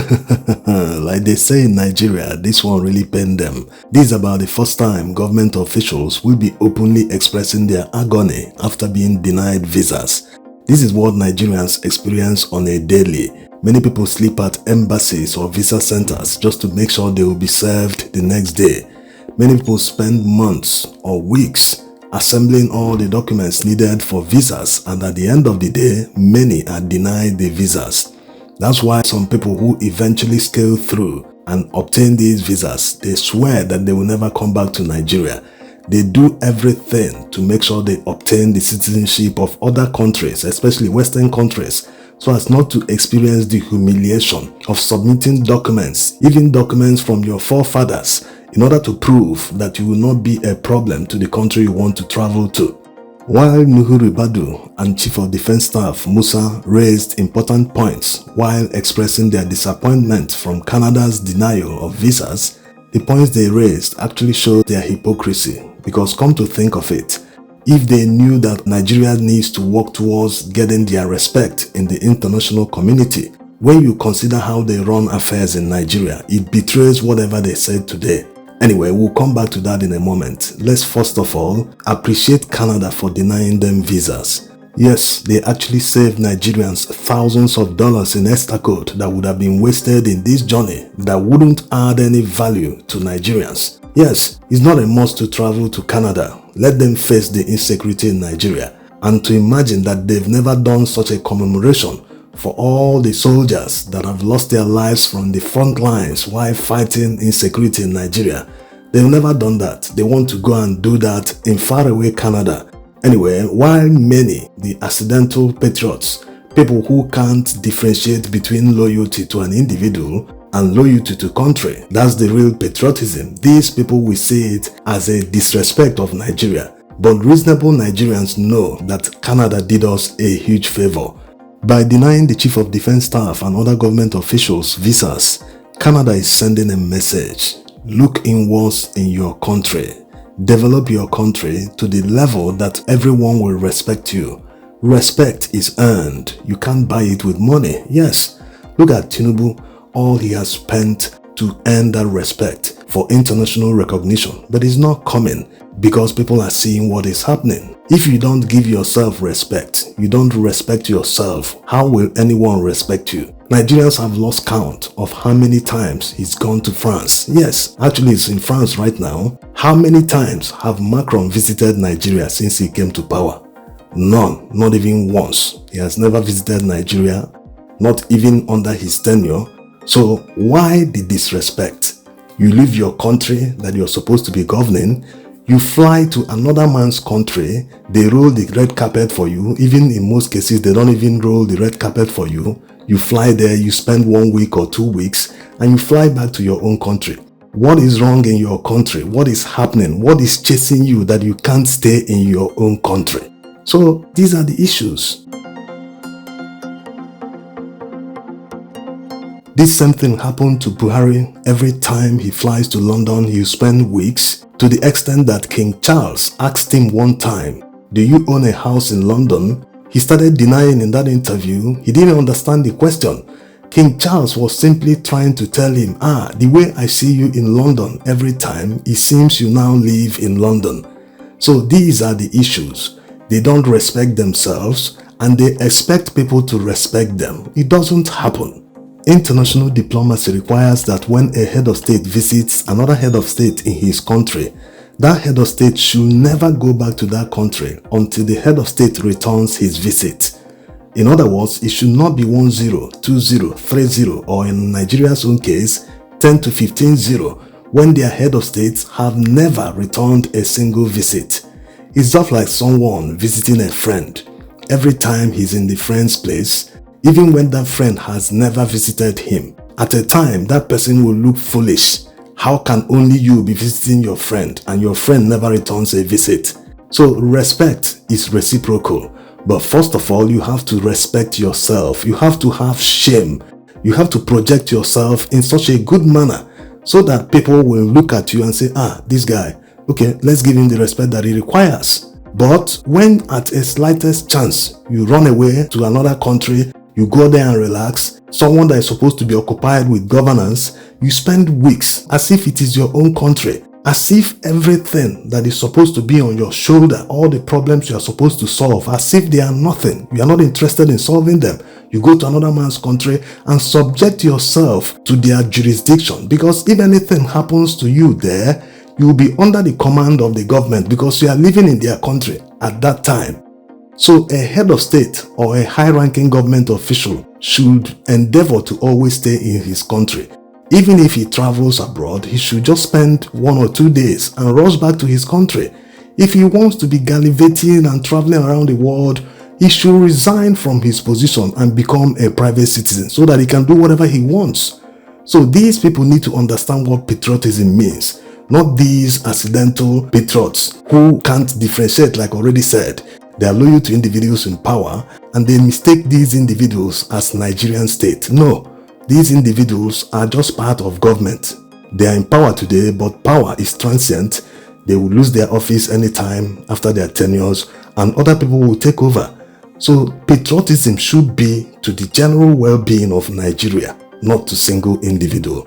Like they say in Nigeria, this one really pained them. This is about the first time government officials will be openly expressing their agony after being denied visas. This is what Nigerians experience on a daily. Many people sleep at embassies or visa centers just to make sure they will be served the next day. Many people spend months or weeks assembling all the documents needed for visas, and at the end of the day, many are denied the visas. That's why some people who eventually scale through and obtain these visas, they swear that they will never come back to Nigeria. They do everything to make sure they obtain the citizenship of other countries, especially Western countries, so as not to experience the humiliation of submitting documents, even documents from your forefathers, in order to prove that you will not be a problem to the country you want to travel to. While Ribadu and Chief of Defense Staff Musa raised important points while expressing their disappointment from Canada's denial of visas, the points they raised actually showed their hypocrisy, because come to think of it, if they knew that Nigeria needs to work towards getting their respect in the international community, when you consider how they run affairs in Nigeria, it betrays whatever they said today. Anyway, we'll come back to that in a moment. Let's first of all appreciate Canada for denying them visas. Yes, they actually saved Nigerians thousands of dollars in extra code that would have been wasted in this journey that wouldn't add any value to Nigerians. Yes, it's not a must to travel to Canada. Let them face the insecurity in Nigeria. And to imagine that they've never done such a commemoration for all the soldiers that have lost their lives from the front lines while fighting insecurity in Nigeria. They've never done that. They want to go and do that in faraway Canada. Anyway, while many, the accidental patriots, people who can't differentiate between loyalty to an individual and loyalty to country, that's the real patriotism, these people will see it as a disrespect of Nigeria. But reasonable Nigerians know that Canada did us a huge favor. By denying the Chief of Defense Staff and other government officials visas, Canada is sending a message. Look inwards in your country. Develop your country to the level that everyone will respect you. Respect is earned. You can't buy it with money. Yes, look at Tinubu, all he has spent to earn that respect for international recognition, but it's not coming because people are seeing what is happening. If you don't give yourself respect, you don't respect yourself, how will anyone respect you? Nigerians have lost count of how many times he's gone to France. Yes, actually it's in France right now. How many times have Macron visited Nigeria since he came to power? None, not even once. He has never visited Nigeria, not even under his tenure. So why the disrespect? You leave your country that you're supposed to be governing, you fly to another man's country, they roll the red carpet for you. Even in most cases, they don't even roll the red carpet for you. You fly there, you spend 1 week or 2 weeks, and you fly back to your own country. What is wrong in your country? What is happening? What is chasing you that you can't stay in your own country? So these are the issues. This same thing happened to Buhari. Every time he flies to London, he'll spend weeks, to the extent that King Charles asked him one time, "Do you own a house in London?" He started denying in that interview. He didn't understand the question. King Charles was simply trying to tell him, the way I see you in London every time, it seems you now live in London. So these are the issues. They don't respect themselves and they expect people to respect them. It doesn't happen. International diplomacy requires that when a head of state visits another head of state in his country, that head of state should never go back to that country until the head of state returns his visit. In other words, it should not be 1-0, 2-0, 3-0, or in Nigeria's own case, 10 to 15-0, when their head of states have never returned a single visit. It's just like someone visiting a friend. Every time he's in the friend's place, even when that friend has never visited him, at a time that person will look foolish. How can only you be visiting your friend and your friend never returns a visit? So respect is reciprocal. But first of all, you have to respect yourself. You have to have shame. You have to project yourself in such a good manner so that people will look at you and say, this guy, okay, let's give him the respect that he requires. But when at a slightest chance you run away to another country, You go there and relax. Someone that is supposed to be occupied with governance, you spend weeks as if it is your own country, as if everything that is supposed to be on your shoulder, all the problems you are supposed to solve, as if they are nothing. You are not interested in solving them. You go to another man's country and subject yourself to their jurisdiction, because if anything happens to you there, you will be under the command of the government because you are living in their country at that time. So a head of state or a high-ranking government official should endeavor to always stay in his country. Even if he travels abroad, he should just spend 1 or 2 days and rush back to his country. If he wants to be gallivanting and traveling around the world, he should resign from his position and become a private citizen so that he can do whatever he wants. So these people need to understand what patriotism means, not these accidental patriots who can't differentiate, like already said. They are loyal to individuals in power and they mistake these individuals as Nigerian state. No, these individuals are just part of government. They are in power today, but power is transient. They will lose their office anytime after their tenures and other people will take over. So patriotism should be to the general well-being of Nigeria, not to single individual.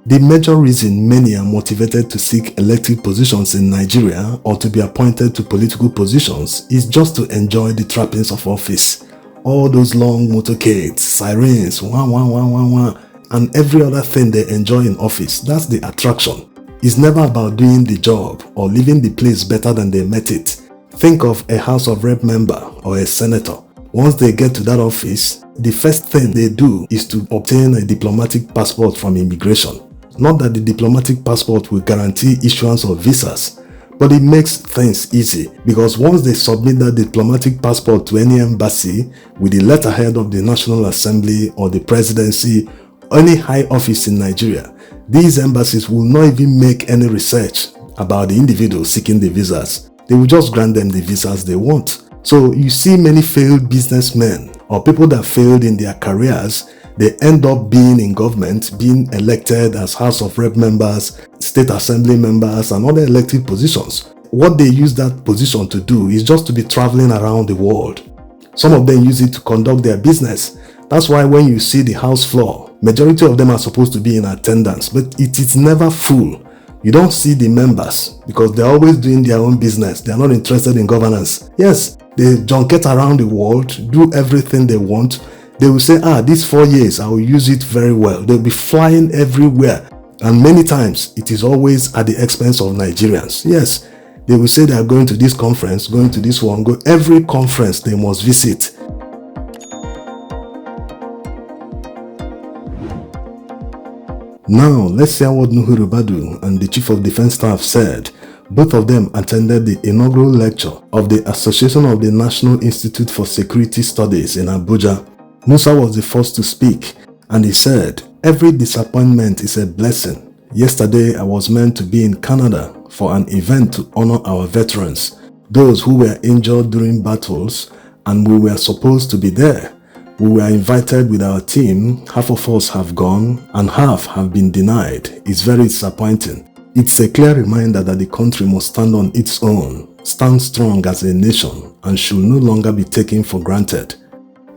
The major reason many are motivated to seek elective positions in Nigeria or to be appointed to political positions is just to enjoy the trappings of office. All those long motorcades, sirens, wah, wah, wah, wah, wah, and every other thing they enjoy in office, that's the attraction. It's never about doing the job or leaving the place better than they met it. Think of a House of Rep member or a senator. Once they get to that office, the first thing they do is to obtain a diplomatic passport from immigration. Not that the diplomatic passport will guarantee issuance of visas, but it makes things easy because once they submit that diplomatic passport to any embassy with the letterhead of the National Assembly or the presidency or any high office in Nigeria, these embassies will not even make any research about the individual seeking the visas. They will just grant them the visas they want. So you see many failed businessmen or people that failed in their careers, they end up being in government, being elected as House of Rep members, State Assembly members, and other elected positions. What they use that position to do is just to be traveling around the world. Some of them use it to conduct their business. That's why when you see the House floor, majority of them are supposed to be in attendance, but it is never full. You don't see the members because they're always doing their own business. They're not interested in governance. Yes, they junket around the world, do everything they want. They will say, these 4 years, I will use it very well. They'll be flying everywhere. And many times, it is always at the expense of Nigerians. Yes, they will say they are going to this conference, going to this one, every conference they must visit. Now, let's hear what Ribadu and the Chief of Defense Staff said. Both of them attended the inaugural lecture of the Association of the National Institute for Security Studies in Abuja. Musa was the first to speak, and he said, "Every disappointment is a blessing. Yesterday, I was meant to be in Canada for an event to honor our veterans, those who were injured during battles, and we were supposed to be there. We were invited with our team. Half of us have gone, and half have been denied. It's very disappointing. It's a clear reminder that the country must stand on its own, stand strong as a nation, and should no longer be taken for granted."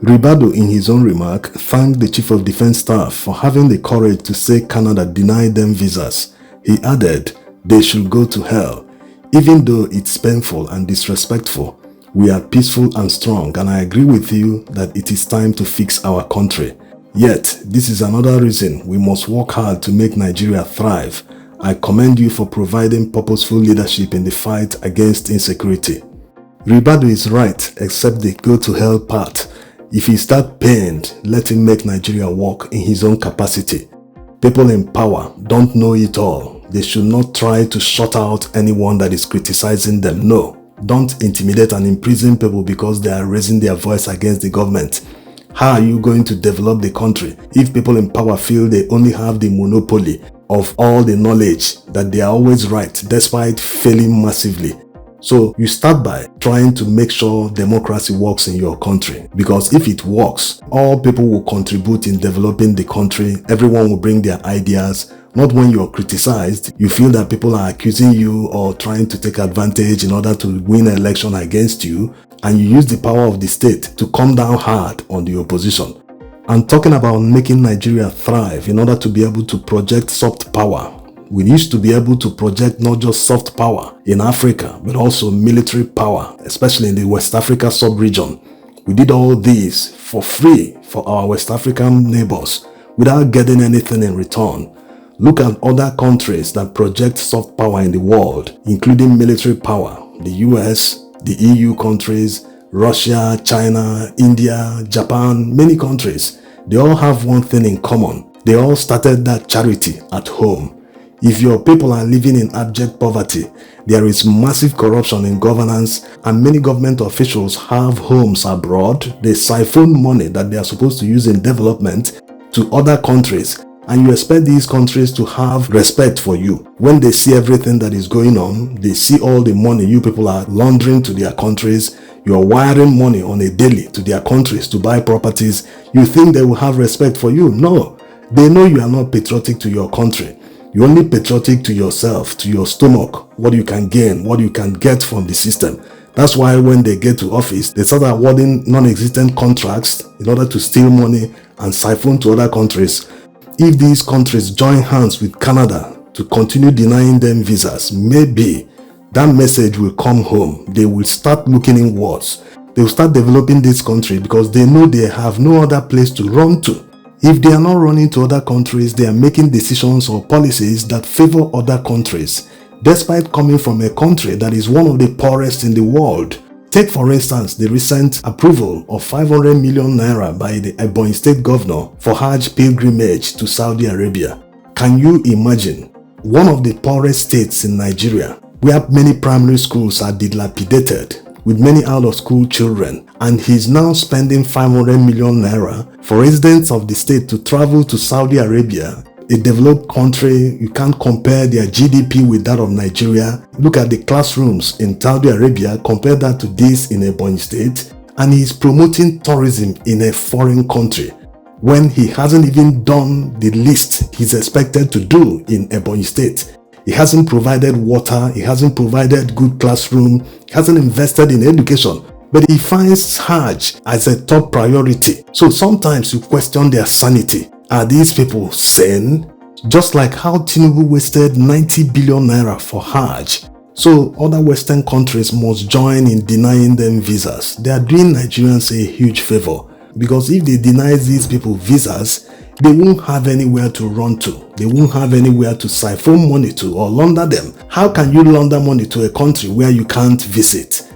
Ribadu, in his own remark, thanked the Chief of Defense Staff for having the courage to say Canada denied them visas. He added, "They should go to hell. Even though it's painful and disrespectful, we are peaceful and strong, and I agree with you that it is time to fix our country. Yet, this is another reason we must work hard to make Nigeria thrive. I commend you for providing purposeful leadership in the fight against insecurity." Ribadu is right, except the go to hell part. If he starts pained, let him make Nigeria work in his own capacity. People in power don't know it all. They should not try to shut out anyone that is criticizing them. No, don't intimidate and imprison people because they are raising their voice against the government. How are you going to develop the country if people in power feel they only have the monopoly of all the knowledge, that they are always right despite failing massively? So you start by trying to make sure democracy works in your country, because if it works, all people will contribute in developing the country. Everyone will bring their ideas. Not when you're criticized, you feel that people are accusing you or trying to take advantage in order to win an election against you, and you use the power of the state to come down hard on the opposition. I'm talking about making Nigeria thrive in order to be able to project soft power. We used to be able to project not just soft power in Africa, but also military power, especially in the West Africa sub-region. We did all this for free for our West African neighbors without getting anything in return. Look at other countries that project soft power in the world, including military power. The US, the EU countries, Russia, China, India, Japan, many countries. They all have one thing in common. They all started that charity at home. If your people are living in abject poverty, there is massive corruption in governance, and many government officials have homes abroad. They siphon money that they are supposed to use in development to other countries, and you expect these countries to have respect for you. When they see everything that is going on, they see all the money you people are laundering to their countries, you're wiring money on a daily to their countries to buy properties, you think they will have respect for you? No, they know you are not patriotic to your country. You're only patriotic to yourself, to your stomach, what you can gain, what you can get from the system. That's why when they get to office, they start awarding non-existent contracts in order to steal money and siphon to other countries. If these countries join hands with Canada to continue denying them visas, maybe that message will come home. They will start looking inwards. They will start developing this country because they know they have no other place to run to. If they are not running to other countries, they are making decisions or policies that favor other countries, despite coming from a country that is one of the poorest in the world. Take for instance the recent approval of 500 million naira by the Ebonyi State Governor for Hajj pilgrimage to Saudi Arabia. Can you imagine? One of the poorest states in Nigeria, where many primary schools are dilapidated, with many out-of-school children, and he's now spending 500 million naira for residents of the state to travel to Saudi Arabia, a developed country. You can't compare their GDP with that of Nigeria. Look at the classrooms in Saudi Arabia, compare that to this in Ebonyi State, and he's promoting tourism in a foreign country when he hasn't even done the least he's expected to do in Ebonyi State. He hasn't provided water, he hasn't provided good classroom, he hasn't invested in education, but he finds Hajj as a top priority. So sometimes you question their sanity. Are these people sane? Just like how Tinubu wasted 90 billion naira for Hajj. So other Western countries must join in denying them visas. They are doing Nigerians a huge favor, because if they deny these people visas, they won't have anywhere to run to. They won't have anywhere to siphon money to or launder them. How can you launder money to a country where you can't visit?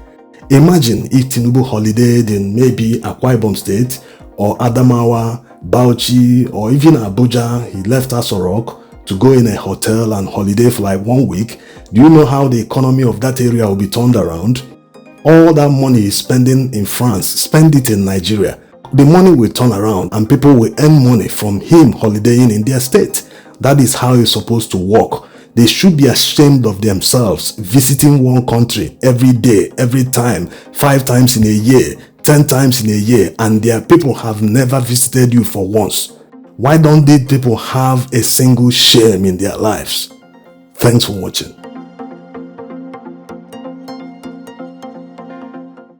Imagine if Tinubu holidayed in maybe Akwa Ibom State or Adamawa, Bauchi, or even Abuja. He left Aso Rock to go in a hotel and holiday for like 1 week. Do you know how the economy of that area will be turned around? All that money he's spending in France, spend it in Nigeria. The money will turn around and people will earn money from him holidaying in their state. That is how it's supposed to work. They should be ashamed of themselves visiting one country every day, every time, 5 times in a year, 10 times in a year, and their people have never visited you for once. Why don't these people have a single shame in their lives? Thanks for watching.